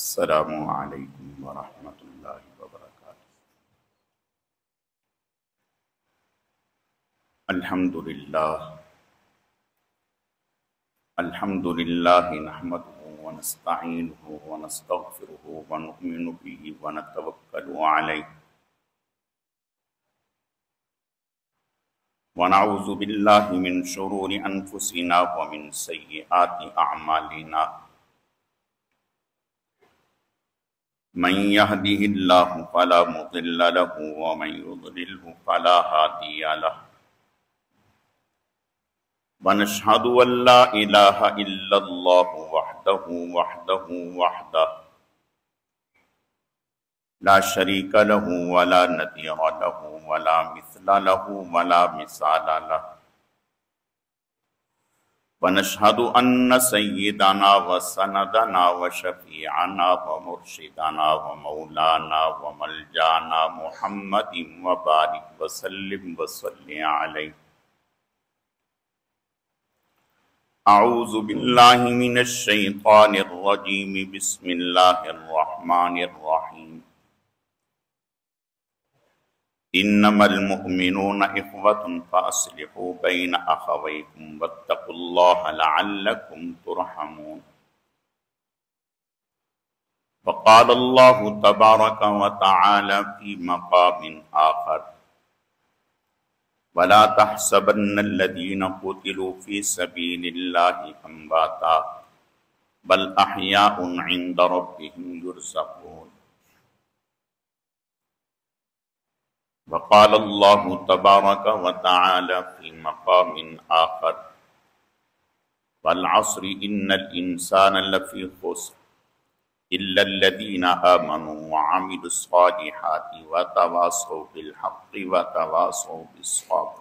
السلام علیکم ورحمۃ اللہ وبرکاتہ۔ الحمد للہ نحمده ونستعینه ونستغفره ونؤمن به ونتوکل علیہ ونعوذ باللہ من شرور انفسنا ومن سیئات اعمالنا، من يهده الله فلا مضل له ومن يضلله فلا هادي له، ونشهد أن لا إله إلا الله وحده لا شريك له ولا نظير له ولا مثل له ولا مثال له، ونشهد أن سيدنا وسندنا وشفيعنا ومرشدنا ومولانا وملجانا محمد وبارك وسلم وصل عليه۔ أعوذ بالله من الشيطان الرجيم، بسم الله الرحمن الرحيم۔ انما المؤمنون اخوة فاصلحوا بين اخويكم واتقوا الله لعلكم ترحمون۔ وقال الله تبارك وتعالى في مقام آخر: ولا تحسبن الذين قتلوا في سبيل الله أمواتا بل أحياء عند ربهم يرزقون۔ وقال الله تبارك وتعالى في مقام آخر: والعصر إن الإنسان لفي خسر إلا الذين آمنوا وعملوا الصالحات وتواصوا بالحق وتواصوا بالصبر۔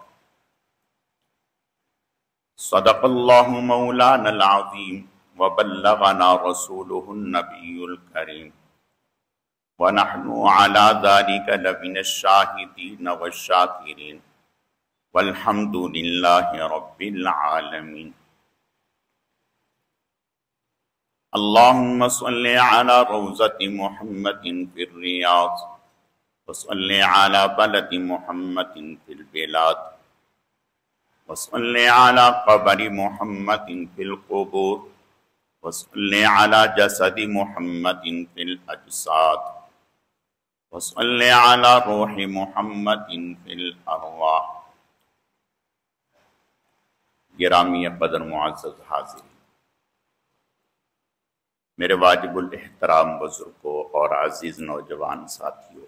صدق الله مولانا العظيم وبلغنا رسوله النبي الكريم، ونحن على ذلك لمن الشاهدين والشاكرين، والحمد لله رب العالمين۔ اللهم صل على روضة محمد في الرياض، وصل على بلد محمد في البلاد، وصل على قبر محمد في القبور، وصل على جسد محمد في الأجساد، وصل على روح محمد في الأرواح۔ گرامی قدر معزز حاضرین، میرے واجب الاحترام بزرگوں اور عزیز نوجوان ساتھیوں،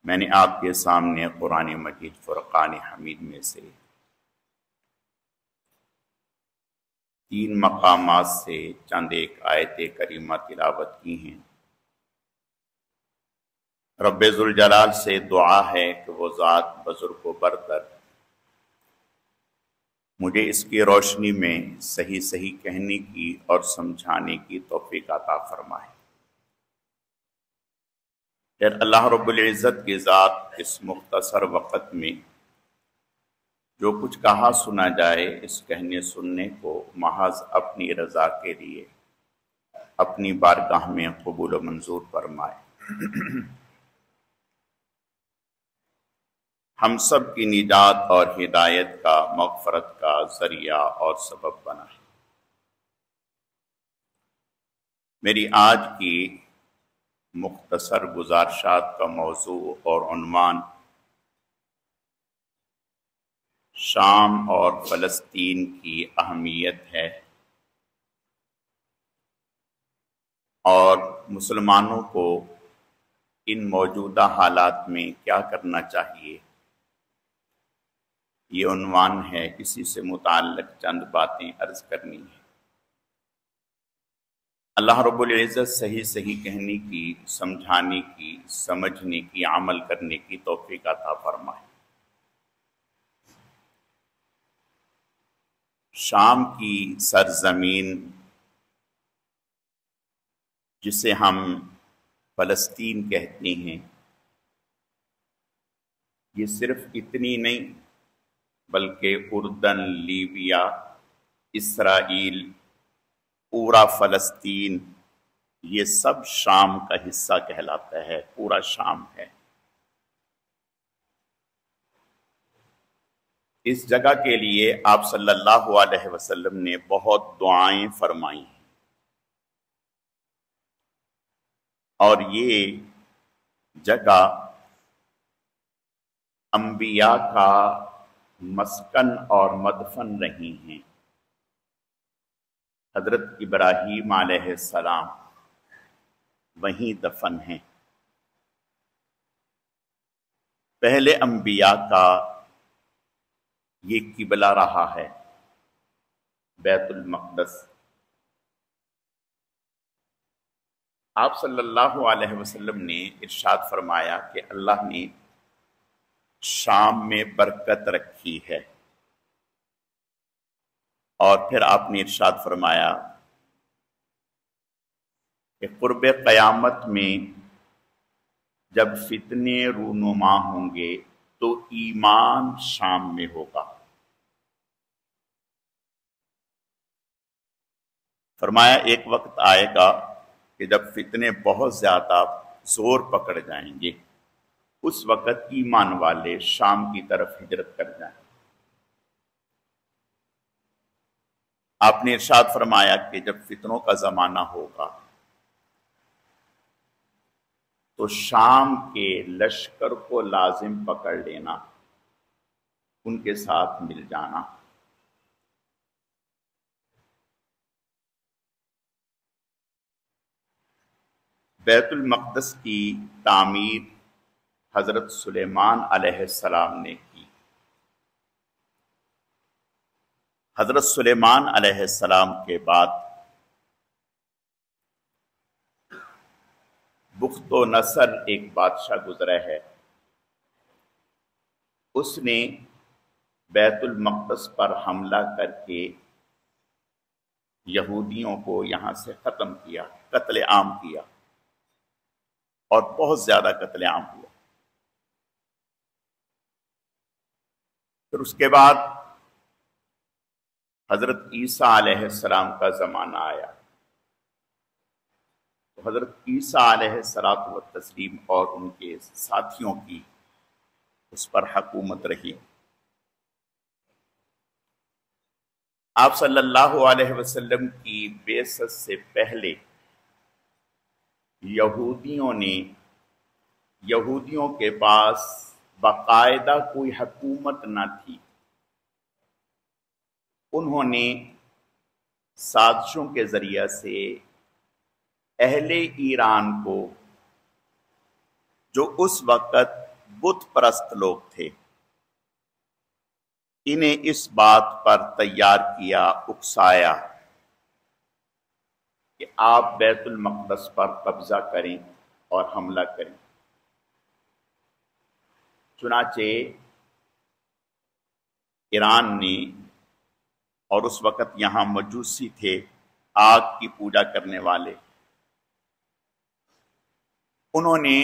میں نے آپ کے سامنے قرآن مجید فرقان حمید میں سے 3 مقامات سے چند ایک آیت کریمہ تلاوت کی ہیں۔ رب ذوالجلال سے دعا ہے کہ وہ ذات بزرگ و برتر مجھے اس کی روشنی میں صحیح کہنے کی اور سمجھانے کی توفیق عطا فرمائے۔ پھر اللہ رب العزت کی ذات اس مختصر وقت میں جو کچھ کہا سنا جائے، اس کہنے سننے کو محض اپنی رضا کے لیے اپنی بارگاہ میں قبول و منظور فرمائے، ہم سب کی نجات اور ہدایت کا، مغفرت کا ذریعہ اور سبب بنائے۔ میری آج کی مختصر گزارشات کا موضوع اور عنوان شام اور فلسطین کی اہمیت ہے، اور مسلمانوں کو ان موجودہ حالات میں کیا کرنا چاہیے، یہ عنوان ہے۔ اسی سے متعلق چند باتیں عرض کرنی ہیں۔ اللہ رب العزت صحیح کہنے کی، سمجھانے کی، سمجھنے کی، عمل کرنے کی توفیق عطا فرمائے۔ شام کی سرزمین جسے ہم فلسطین کہتے ہیں، یہ صرف اتنی نہیں بلکہ اردن، لیبیا، اسرائیل، پورا فلسطین یہ سب شام کا حصہ کہلاتا ہے، پورا شام ہے۔ اس جگہ کے لیے آپ صلی اللہ علیہ وسلم نے بہت دعائیں فرمائی ہیں، اور یہ جگہ انبیاء کا مسکن اور مدفن رہی ہیں۔ حضرت ابراہیم علیہ السلام وہیں دفن ہیں۔ پہلے انبیاء کا یہ قبلہ رہا ہے، بیت المقدس۔ آپ صلی اللہ علیہ وسلم نے ارشاد فرمایا کہ اللہ نے شام میں برکت رکھی ہے، اور پھر آپ نے ارشاد فرمایا کہ قرب قیامت میں جب فتنے رونما ہوں گے تو ایمان شام میں ہوگا۔ فرمایا ایک وقت آئے گا کہ جب فتنے بہت زیادہ زور پکڑ جائیں گے، اس وقت ایمان والے شام کی طرف ہجرت کر جائیں۔ آپ نے ارشاد فرمایا کہ جب فتنوں کا زمانہ ہوگا تو شام کے لشکر کو لازم پکڑ لینا، ان کے ساتھ مل جانا۔ بیت المقدس کی تعمیر حضرت سلیمان علیہ السلام نے کی۔ حضرت سلیمان علیہ السلام کے بعد بخت و نصر ایک بادشاہ گزرا ہے، اس نے بیت المقدس پر حملہ کر کے یہودیوں کو یہاں سے ختم کیا، قتل عام کیا، اور بہت زیادہ قتل عام ہوا۔ پھر اس کے بعد حضرت عیسیٰ علیہ السلام کا زمانہ آیا، تو حضرت عیسیٰ علیہ الصلوۃ والتسلیم اور ان کے ساتھیوں کی اس پر حکومت رہی۔ آپ صلی اللہ علیہ وسلم کی بعثت سے پہلے یہودیوں کے پاس باقاعدہ کوئی حکومت نہ تھی۔ انہوں نے سازشوں کے ذریعے سے اہل ایران کو، جو اس وقت بت پرست لوگ تھے، انہیں اس بات پر تیار کیا، اکسایا کہ آپ بیت المقدس پر قبضہ کریں اور حملہ کریں۔ چنانچہ ایران نے، اور اس وقت یہاں مجوسی تھے، آگ کی پوجا کرنے والے، انہوں نے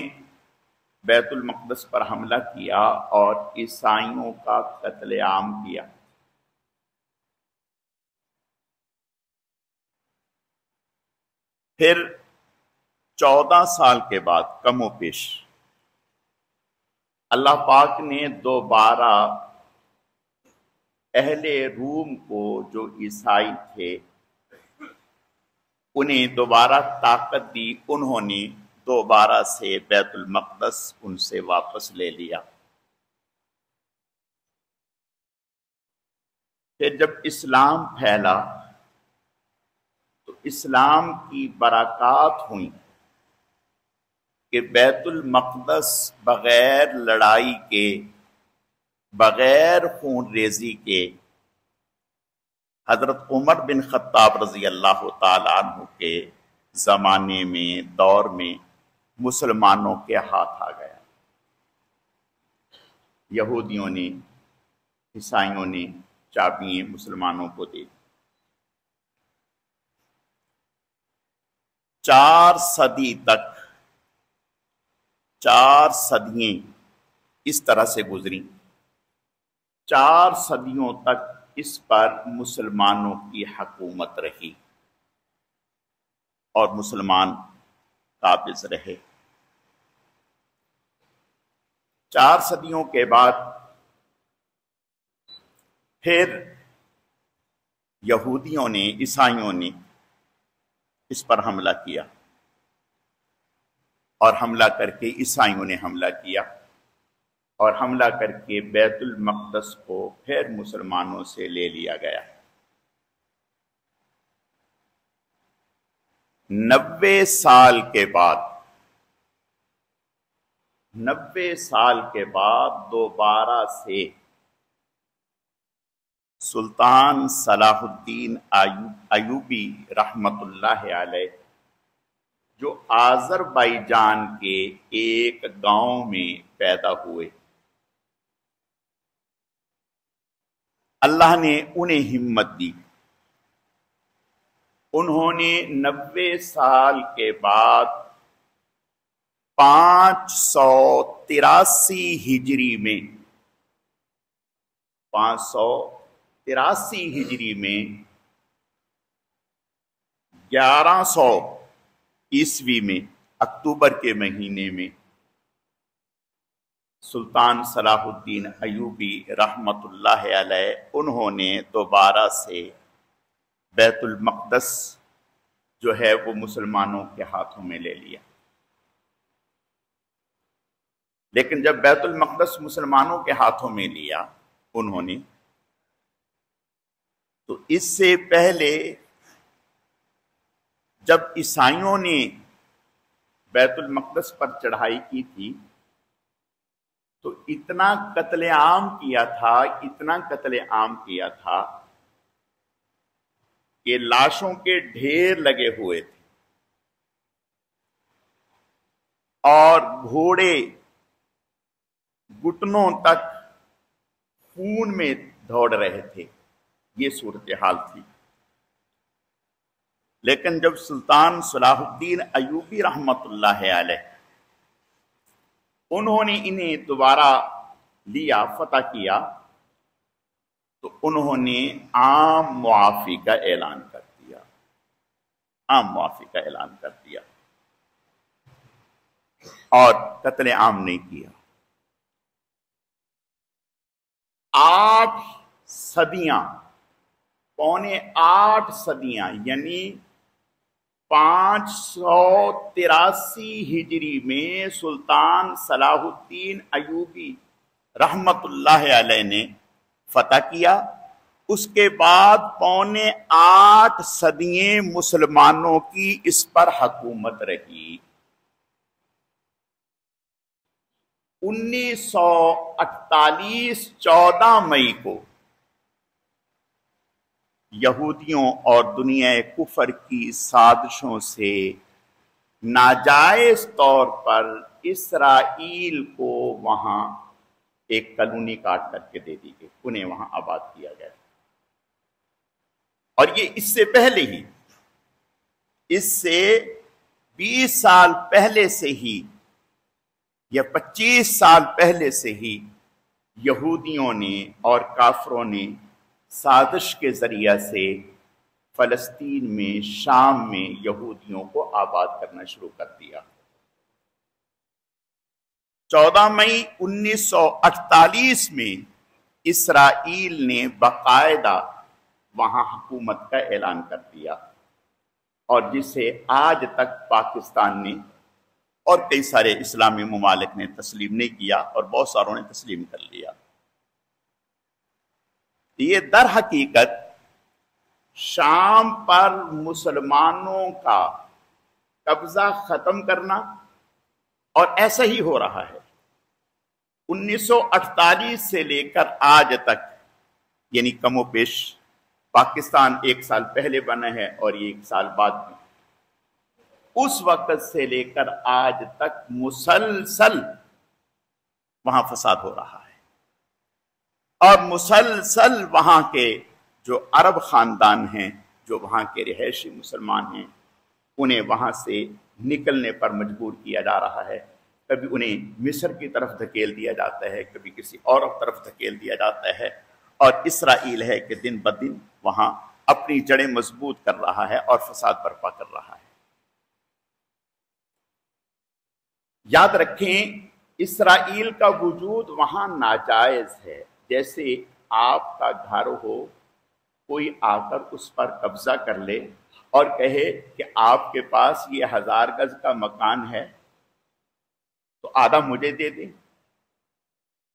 بیت المقدس پر حملہ کیا اور عیسائیوں کا قتل عام کیا۔ پھر 14 سال کے بعد کم و بیش اللہ پاک نے دوبارہ اہل روم کو، جو عیسائی تھے، انہیں دوبارہ طاقت دی۔ انہوں نے دوبارہ سے بیت المقدس ان سے واپس لے لیا۔ پھر جب اسلام پھیلا تو اسلام کی برکات ہوئیں کہ بیت المقدس بغیر لڑائی کے، بغیر خون ریزی کے، حضرت عمر بن خطاب رضی اللہ تعالیٰ عنہ کے زمانے میں، دور میں مسلمانوں کے ہاتھ آ گیا۔ یہودیوں نے، عیسائیوں نے چابیاں مسلمانوں کو دی۔ 4 صدی تک، 4 صدییں اس طرح سے گزری، 4 صدیوں تک اس پر مسلمانوں کی حکومت رہی، اور مسلمان قابض رہے۔ 4 صدیوں کے بعد پھر یہودیوں نے، عیسائیوں نے اس پر حملہ کیا، اور حملہ کر کے عیسائیوں نے حملہ کیا، اور حملہ کر کے بیت المقدس کو پھر مسلمانوں سے لے لیا گیا۔ 90 سال کے بعد 90 سال کے بعد دوبارہ سے سلطان صلاح الدین ایوبی رحمت اللہ علیہ، جو آذربائیجان کے ایک گاؤں میں پیدا ہوئے، اللہ نے انہیں ہمت دی۔ انہوں نے 90 سال کے بعد 583 ہجری میں 583 ہجری میں 1100 عیسوی میں اکتوبر کے مہینے میں سلطان صلاح الدین ایوبی رحمت اللہ علیہ انہوں نے دوبارہ سے بیت المقدس جو ہے وہ مسلمانوں کے ہاتھوں میں لے لیا۔ لیکن جب بیت المقدس مسلمانوں کے ہاتھوں میں لیا انہوں نے، تو اس سے پہلے جب عیسائیوں نے بیت المقدس پر چڑھائی کی تھی تو اتنا قتل عام کیا تھا کہ لاشوں کے ڈھیر لگے ہوئے تھے، اور گھوڑے گھٹنوں تک خون میں دوڑ رہے تھے۔ یہ صورتحال تھی۔ لیکن جب سلطان صلاح الدین ایوبی رحمت اللہ علیہ انہوں نے انہیں دوبارہ لیا، فتح کیا، تو انہوں نے عام معافی کا اعلان کر دیا۔ عام معافی کا اعلان کر دیا اور قتل عام نہیں کیا۔ 8 صدیاں، پونے 8 صدیاں، یعنی 583 ہجری میں سلطان صلاح الدین ایوبی رحمت اللہ علیہ نے فتح کیا۔ اس کے بعد پونے 8 صدییں مسلمانوں کی اس پر حکومت رہی۔ 1948 14 مئی کو یہودیوں اور دنیا کفر کی سازشوں سے ناجائز طور پر اسرائیل کو وہاں ایک کالونی کاٹ کر کے دے دی گئی، انہیں وہاں آباد کیا گیا۔ اور یہ اس سے پہلے ہی، اس سے 20 سال پہلے سے ہی یا 25 سال پہلے سے ہی یہودیوں نے اور کافروں نے سازش کے ذریعہ سے فلسطین میں، شام میں یہودیوں کو آباد کرنا شروع کر دیا۔ 14 مئی 1948 میں اسرائیل نے باقاعدہ وہاں حکومت کا اعلان کر دیا، اور جسے آج تک پاکستان نے اور کئی سارے اسلامی ممالک نے تسلیم نہیں کیا، اور بہت ساروں نے تسلیم کر لیا۔ یہ در حقیقت شام پر مسلمانوں کا قبضہ ختم کرنا، اور ایسا ہی ہو رہا ہے۔ 1948 سے لے کر آج تک، یعنی کم و بیش پاکستان 1 سال پہلے بنا ہے اور یہ 1 سال بعد بھی، اس وقت سے لے کر آج تک مسلسل وہاں فساد ہو رہا ہے، اور مسلسل وہاں کے جو عرب خاندان ہیں، جو وہاں کے رہائشی مسلمان ہیں، انہیں وہاں سے نکلنے پر مجبور کیا جا رہا ہے۔ کبھی انہیں مصر کی طرف دھکیل دیا جاتا ہے، کبھی کسی اور طرف دھکیل دیا جاتا ہے، اور اسرائیل ہے کہ دن بدن وہاں اپنی جڑیں مضبوط کر رہا ہے اور فساد برپا کر رہا ہے۔ یاد رکھیں اسرائیل کا وجود وہاں ناجائز ہے. جیسے آپ کا گھر ہو، کوئی آ کر اس پر قبضہ کر لے اور کہے کہ آپ کے پاس یہ 1000 گز کا مکان ہے تو آدھا مجھے دے دیں،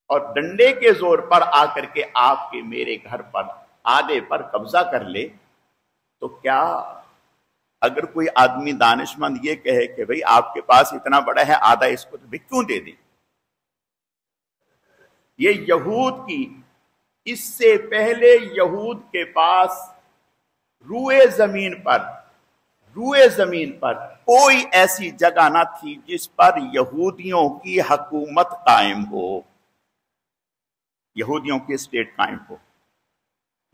اور ڈنڈے کے زور پر آ کر کے آپ کے میرے گھر پر آدھے پر قبضہ کر لے، تو کیا اگر کوئی آدمی دانش مند یہ کہے کہ بھئی آپ کے پاس اتنا بڑا ہے آدھا اس کو تو بھی کیوں دے دیں؟ یہ یہود کی، اس سے پہلے یہود کے پاس روئے زمین پر کوئی ایسی جگہ نہ تھی جس پر یہودیوں کی حکومت قائم ہو، یہودیوں کی اسٹیٹ قائم ہو.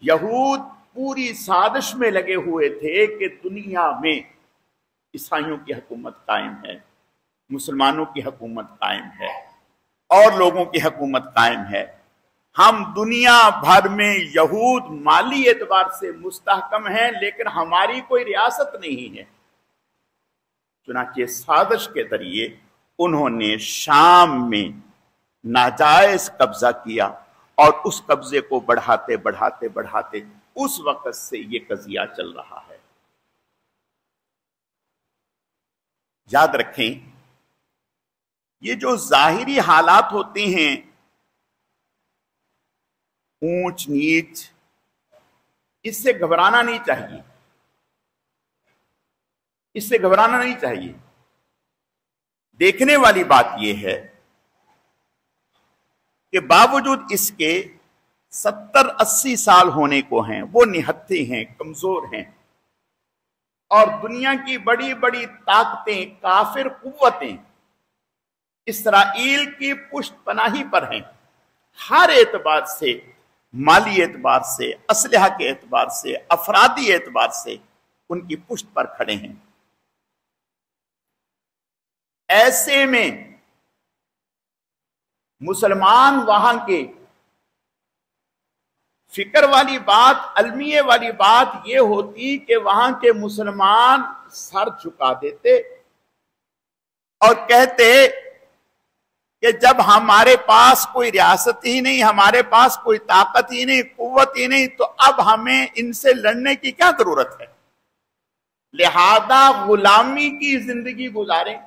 یہود پوری سازش میں لگے ہوئے تھے کہ دنیا میں عیسائیوں کی حکومت قائم ہے، مسلمانوں کی حکومت قائم ہے، اور لوگوں کی حکومت قائم ہے. ہم دنیا بھر میں یہود مالی اعتبار سے مستحکم ہیں، لیکن ہماری کوئی ریاست نہیں ہے. چنانچہ سازش کے ذریعے انہوں نے شام میں ناجائز قبضہ کیا، اور اس قبضے کو بڑھاتے بڑھاتے بڑھاتے اس وقت سے یہ قضیہ چل رہا ہے. یاد رکھیں یہ جو ظاہری حالات ہوتے ہیں، اونچ نیچ، اس سے گھبرانا نہیں چاہیے، اس سے گھبرانا نہیں چاہیے. دیکھنے والی بات یہ ہے کہ باوجود اس کے 70-80 سال ہونے کو ہیں، وہ نہتھے ہیں، کمزور ہیں، اور دنیا کی بڑی بڑی طاقتیں، کافر قوتیں اسرائیل کی پشت پناہی پر ہیں. ہر اعتبار سے، مالی اعتبار سے، اسلحہ کے اعتبار سے، افرادی اعتبار سے ان کی پشت پر کھڑے ہیں. ایسے میں مسلمان وہاں کے فکر والی بات، المیہ والی بات یہ ہوتی کہ وہاں کے مسلمان سر جھکا دیتے اور کہتے کہ جب ہمارے پاس کوئی ریاست ہی نہیں، ہمارے پاس کوئی طاقت ہی نہیں، قوت ہی نہیں، تو اب ہمیں ان سے لڑنے کی کیا ضرورت ہے؟ لہذا غلامی کی زندگی گزاریں،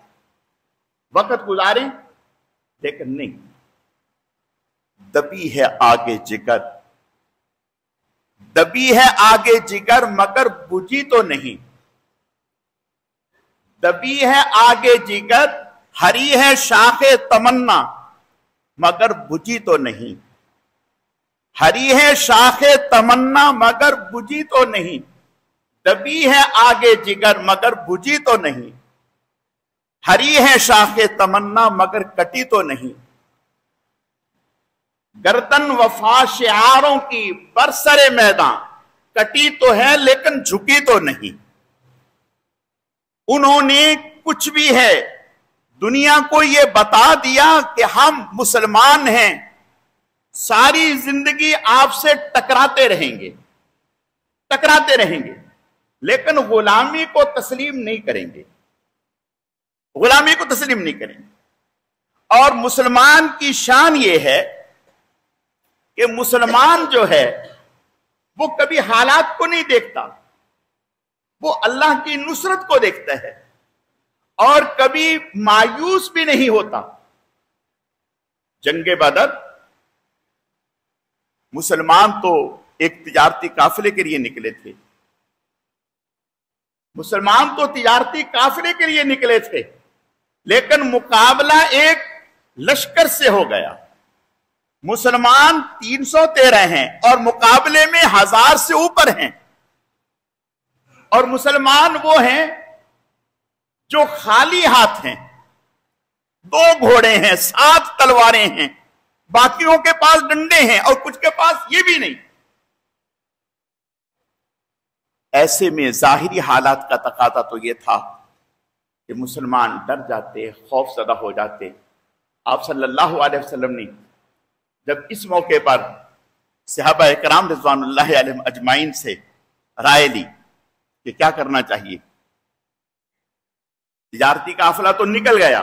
وقت گزاریں. لیکن نہیں، دبی ہے آگے جگر، دبی ہے آگے جگر مگر بجھی تو نہیں. دبی ہے آگے جگر، ہری ہے شاخ تمنا مگر بجھی تو نہیں. ہری ہے شاخ تمنا مگر بجھی تو نہیں. دبی ہے آگے جگر مگر بجھی تو نہیں. ہری ہے شاخ تمنا مگر کٹی تو نہیں. گردن وفا شعاروں کی برسر میدان، کٹی تو ہے لیکن جھکی تو نہیں. انہوں نے کچھ بھی ہے دنیا کو یہ بتا دیا کہ ہم مسلمان ہیں، ساری زندگی آپ سے ٹکراتے رہیں گے، ٹکراتے رہیں گے، لیکن غلامی کو تسلیم نہیں کریں گے، غلامی کو تسلیم نہیں کریں گے. اور مسلمان کی شان یہ ہے کہ مسلمان جو ہے وہ کبھی حالات کو نہیں دیکھتا، وہ اللہ کی نصرت کو دیکھتا ہے، اور کبھی مایوس بھی نہیں ہوتا. جنگ بدر مسلمان تو ایک تجارتی قافلے کے لیے نکلے تھے، مسلمان تو تجارتی قافلے کے لیے نکلے تھے، لیکن مقابلہ ایک لشکر سے ہو گیا. مسلمان 313 ہیں اور مقابلے میں 1000 سے اوپر ہیں، اور مسلمان وہ ہیں جو خالی ہاتھ ہیں، 2 گھوڑے ہیں، 7 تلواریں ہیں، باقیوں کے پاس ڈنڈے ہیں اور کچھ کے پاس یہ بھی نہیں. ایسے میں ظاہری حالات کا تقاضا تو یہ تھا کہ مسلمان ڈر جاتے، خوف زدہ ہو جاتے. آپ صلی اللہ علیہ وسلم نے جب اس موقع پر صحابہ اکرام رضوان اللہ علیہم اجمعین سے رائے لی کہ کیا کرنا چاہیے، تجارتی قافلہ تو نکل گیا،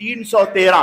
313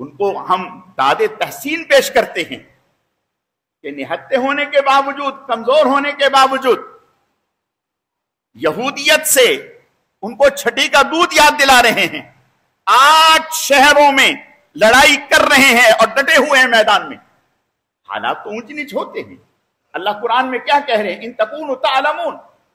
ان کو ہم داد تحسین پیش کرتے ہیں کہ نہتے ہونے کے باوجود، کمزور ہونے کے باوجود، یہودیت سے ان کو چھٹی کا دودھ یاد دلا رہے ہیں، 8 شہروں میں لڑائی کر رہے ہیں اور ڈٹے ہوئے ہیں میدان میں۔ حالات تو اونچ نیچ ہوتے ہیں۔ اللہ قرآن میں کیا کہہ رہے ہیں؟ ان تکونوا تعلمون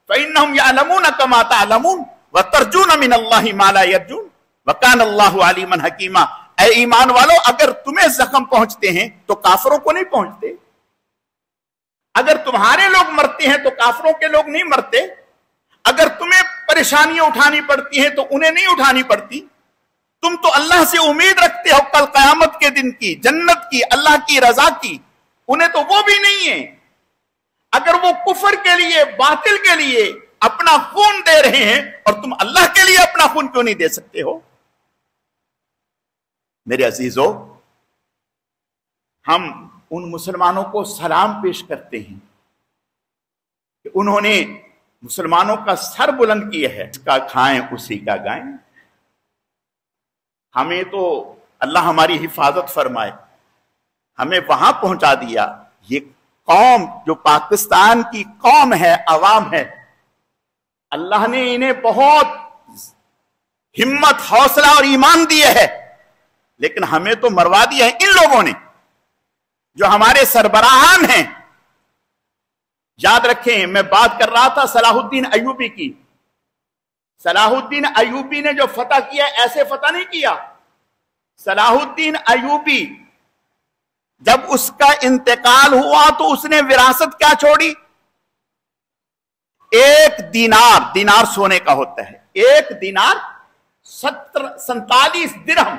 فإنهم يعلمون كما تعلمون وترجون من الله ما لا يرجون وكان الله عليما حكيما۔ اے ایمان والو، اگر تمہیں زخم پہنچتے ہیں تو کافروں کو نہیں پہنچتے، اگر تمہارے لوگ مرتے ہیں تو کافروں کے لوگ نہیں مرتے، اگر تمہیں پریشانیاں اٹھانی پڑتی ہیں تو انہیں نہیں اٹھانی پڑتی۔ تم تو اللہ سے امید رکھتے ہو کل قیامت کے دن کی، جنت کی، اللہ کی رضا کی، انہیں تو وہ بھی نہیں ہے۔ اگر وہ کفر کے لیے، باطل کے لیے اپنا خون دے رہے ہیں اور تم اللہ کے لیے اپنا خون کیوں نہیں دے سکتے ہو؟ میرے عزیزو، ہم ان مسلمانوں کو سلام پیش کرتے ہیں کہ انہوں نے مسلمانوں کا سر بلند کیا ہے، اس کا کھائیں اسی کا گائیں۔ ہمیں تو اللہ ہماری حفاظت فرمائے، ہمیں وہاں پہنچا دیا۔ یہ قوم جو پاکستان کی قوم ہے، عوام ہے، اللہ نے انہیں بہت ہمت، حوصلہ اور ایمان دیا ہے، لیکن ہمیں تو مروا دیا ہے ان لوگوں نے جو ہمارے سربراہان ہیں۔ یاد رکھیں، میں بات کر رہا تھا صلاح الدین ایوبی کی۔ صلاح الدین ایوبی نے جو فتح کیا ایسے فتح نہیں کیا۔ صلاح الدین ایوبی جب اس کا انتقال ہوا تو اس نے وراثت کیا چھوڑی؟ 1 دینار سونے کا ہوتا ہے، 1 دینار 47 درہم،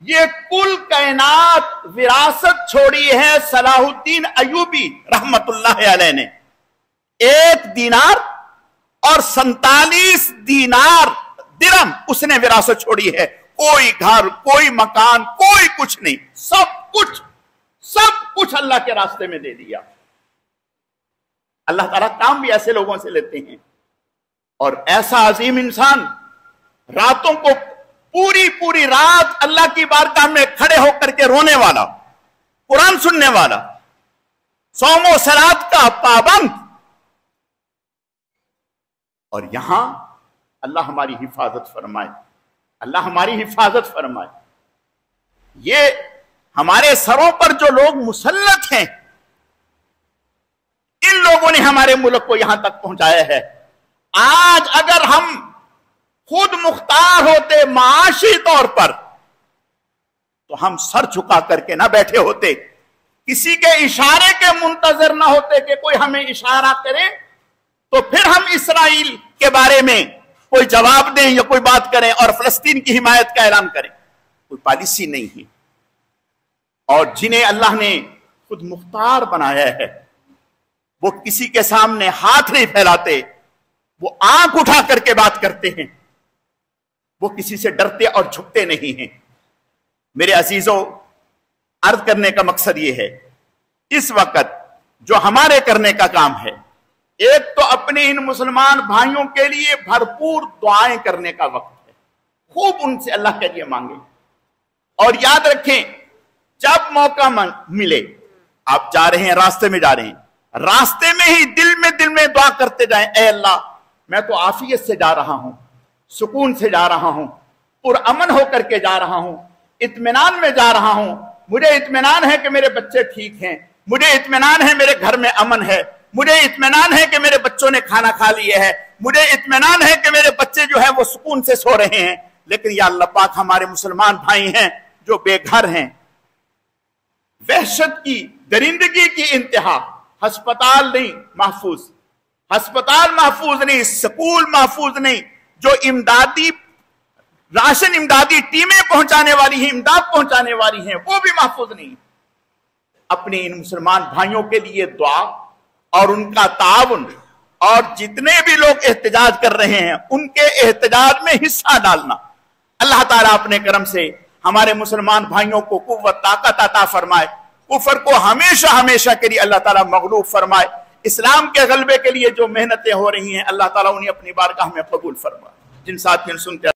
یہ کل کائنات وراثت چھوڑی ہے صلاح الدین ایوبی رحمت اللہ علیہ نے۔ 1 دینار اور 47 درہم اس نے وراثت چھوڑی ہے۔ کوئی گھر، کوئی مکان، کوئی کچھ نہیں، سب کچھ اللہ کے راستے میں دے دیا۔ اللہ تعالیٰ کام بھی ایسے لوگوں سے لیتے ہیں۔ اور ایسا عظیم انسان راتوں کو پوری رات اللہ کی بارگاہ میں کھڑے ہو کر کے رونے والا، قرآن سننے والا، صوم و صلات کا پابند، اور یہاں اللہ ہماری حفاظت فرمائے، اللہ ہماری حفاظت فرمائے۔ یہ ہمارے سروں پر جو لوگ مسلط ہیں، ان لوگوں نے ہمارے ملک کو یہاں تک پہنچایا ہے۔ آج اگر ہم خود مختار ہوتے معاشی طور پر تو ہم سر جھکا کر کے نہ بیٹھے ہوتے، کسی کے اشارے کے منتظر نہ ہوتے کہ کوئی ہمیں اشارہ کرے تو پھر ہم اسرائیل کے بارے میں کوئی جواب دیں یا کوئی بات کریں اور فلسطین کی حمایت کا اعلان کریں۔ کوئی پالیسی نہیں ہے۔ اور جنہیں اللہ نے خود مختار بنایا ہے وہ کسی کے سامنے ہاتھ نہیں پھیلاتے، وہ آنکھ اٹھا کر کے بات کرتے ہیں، وہ کسی سے ڈرتے اور جھکتے نہیں ہیں۔ میرے عزیزوں، عرض کرنے کا مقصد یہ ہے، اس وقت جو ہمارے کرنے کا کام ہے، ایک تو اپنے ان مسلمان بھائیوں کے لیے بھرپور دعائیں کرنے کا وقت ہے، خوب ان سے اللہ کے لیے مانگیں۔ اور یاد رکھیں، جب موقع ملے، آپ جا رہے ہیں، راستے میں جا رہے ہیں، راستے میں ہی دل میں دعا کرتے جائیں، اے اللہ میں تو عافیت سے جا رہا ہوں، سکون سے جا رہا ہوں، پرامن ہو کر کے جا رہا ہوں، اطمینان میں جا رہا ہوں، مجھے اطمینان ہے کہ میرے بچے ٹھیک ہیں، مجھے اطمینان ہے میرے گھر میں امن ہے، مجھے اطمینان ہے کہ میرے بچوں نے کھانا کھا لیا ہے، مجھے اطمینان ہے کہ میرے بچے جو ہیں وہ سکون سے سو رہے ہیں۔ لیکن یا اللہ پاک، ہمارے مسلمان بھائی ہیں جو بے گھر ہیں، وحشت کی، درندگی کی انتہا، ہسپتال نہیں محفوظ، ہسپتال محفوظ نہیں، سکول محفوظ نہیں، جو راشن امدادی ٹیمیں پہنچانے والی ہیں، امداد پہنچانے والی ہیں، وہ بھی محفوظ نہیں۔ اپنے ان مسلمان بھائیوں کے لیے دعا اور ان کا تعاون، اور جتنے بھی لوگ احتجاج کر رہے ہیں ان کے احتجاج میں حصہ ڈالنا۔ اللہ تعالیٰ اپنے کرم سے ہمارے مسلمان بھائیوں کو قوت، طاقت عطا فرمائے، کفر کو ہمیشہ کے لیے اللہ تعالیٰ مغلوب فرمائے۔ اسلام کے غلبے کے لیے جو محنتیں ہو رہی ہیں اللہ تعالیٰ انہیں اپنی بارگاہ میں قبول فرمائے۔ جن ساتھیوں نے سنتے